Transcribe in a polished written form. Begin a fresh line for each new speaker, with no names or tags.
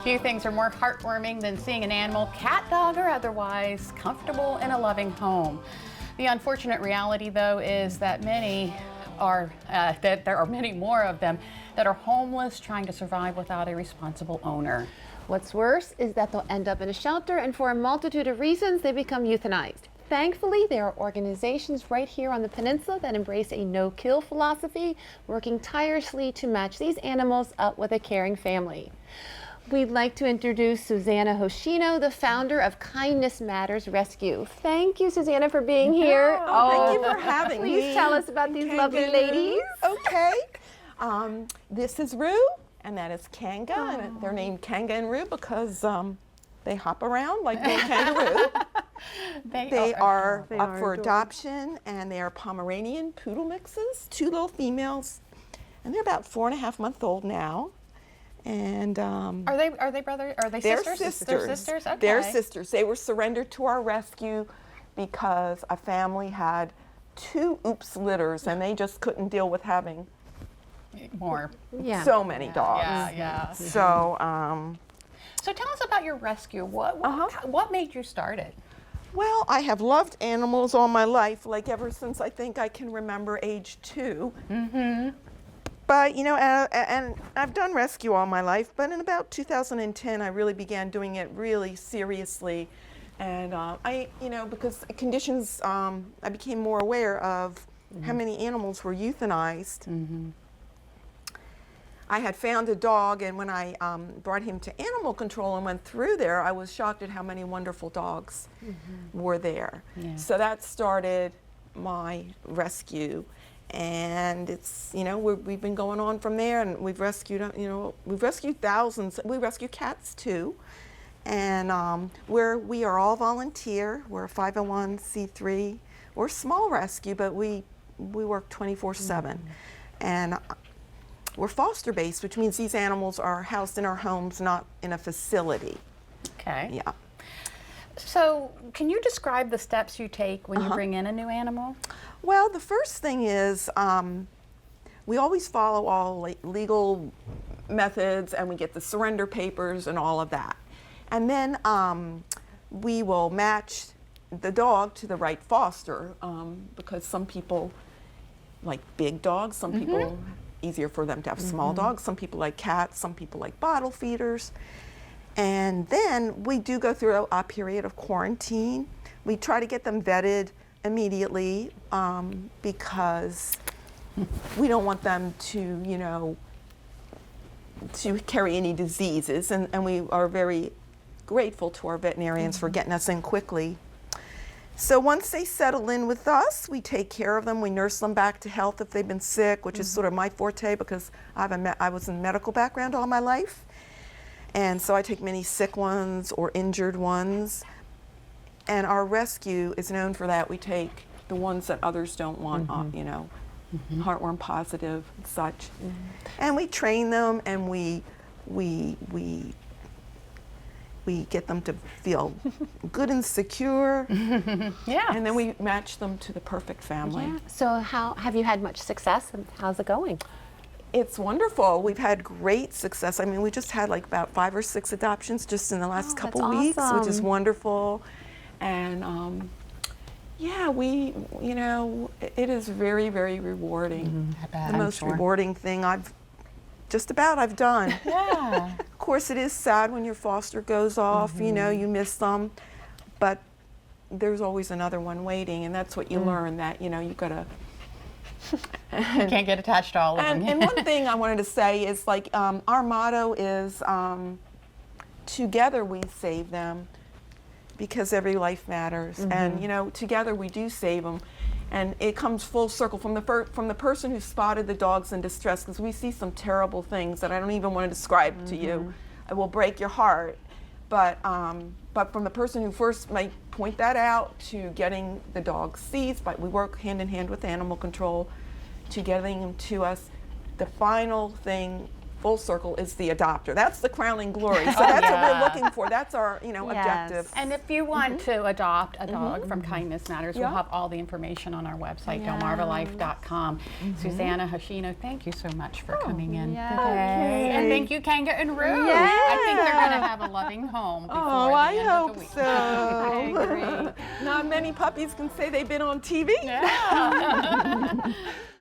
Few things are more heartwarming than seeing an animal, cat, dog, or otherwise, comfortable in a loving home. The unfortunate reality, though, is that that there are many more of them that are homeless, trying to survive without a responsible owner.
What's worse is that they'll end up in a shelter, and for a multitude of reasons, they become euthanized. Thankfully, there are organizations right here on the peninsula that embrace a no-kill philosophy, working tirelessly to match these animals up with a caring family. We'd like to introduce Susanna Hoshino, the founder of Kindness Matters Rescue. Thank you, Susanna, for being here.
Thank you for having me.
Please tell us about these lovely ladies.
Okay. This is Rue, and that is Kanga. And they're named Kanga and Rue because they hop around like little kangaroo. They are up for adoption, and they are Pomeranian poodle mixes, 2 little females, and they're about 4.5 months old now. And
Are they brothers? Are they
they're
sisters?
sisters.
They're sisters. Okay.
They're sisters. They were surrendered to our rescue because a family had 2 oops litters, and they just couldn't deal with having
More.
Yeah.
so many dogs.
Yeah.
So,
So tell us about your rescue. What made you start it?
well, I have loved animals all my life, like ever since I think I can remember age 2. Mm-hmm. But, you know, and I've done rescue all my life, but in about 2010, I really began doing it really seriously. And because conditions, I became more aware of how many animals were euthanized. Mm-hmm. I had found a dog, and when I brought him to animal control and went through there, I was shocked at how many wonderful dogs were there.
Yeah.
So that started my rescue. And it's, we've been going on from there, and we've rescued thousands. We rescue cats too. And we are all volunteer. We're a 501c3. We're a small rescue, but we work 24/7. And we're foster based, which means these animals are housed in our homes, not in a facility.
Okay.
Yeah.
So can you describe the steps you take when you bring in a new animal?
Well, the first thing is we always follow all legal methods, and we get the surrender papers and all of that. And then we will match the dog to the right foster because some people like big dogs, some people easier for them to have small dogs, some people like cats, some people like bottle feeders. And then we do go through a period of quarantine. We try to get them vetted immediately because we don't want them to, to carry any diseases. And we are very grateful to our veterinarians for getting us in quickly. So once they settle in with us, we take care of them. We nurse them back to health if they've been sick, which is sort of my forte because I was in medical background all my life. And so I take many sick ones or injured ones. And our rescue is known for that. We take the ones that others don't want, heartworm positive and such. And we train them, and we get them to feel good and secure.
Yeah.
And then we match them to the perfect family.
Yeah. So how have you had much success, and how's it going?
It's wonderful. We've had great success. I mean, we just had like about 5 or 6 adoptions just in the last couple
that's
weeks, which is
awesome.
wonderful. And it is very, very rewarding.
I bet.
The most rewarding thing I've done.
Yeah.
Of course, it is sad when your foster goes off, you miss them, but there's always another one waiting, and that's what you learn, that, you've got to.
You can't get attached to all of them.
And one thing I wanted to say is, like, our motto is, together we save them, because every life matters. And, together we do save them. And it comes full circle from the person who spotted the dogs in distress, because we see some terrible things that I don't even want to describe to you. It will break your heart. But from the person who first might point that out to getting the dogs seized, but we work hand in hand with animal control, to getting them to us. The final thing full circle is the adopter. That's the crowning glory. So that's what we're
yeah.
looking for. That's our,
Yes.
objective.
And if you want to adopt a dog from Kindness Matters, we'll
Yeah.
have all the information on our website,
Yeah.
delmarvalife.com. Susanna Hoshino, thank you so much for coming in
yeah.
today. And thank you, Kanga and Rue.
Yeah.
I think they're going to have a loving home before
Oh,
the
I
end of the
hope
week.
so.
I agree.
Not many puppies can say they've been on TV.
Yeah.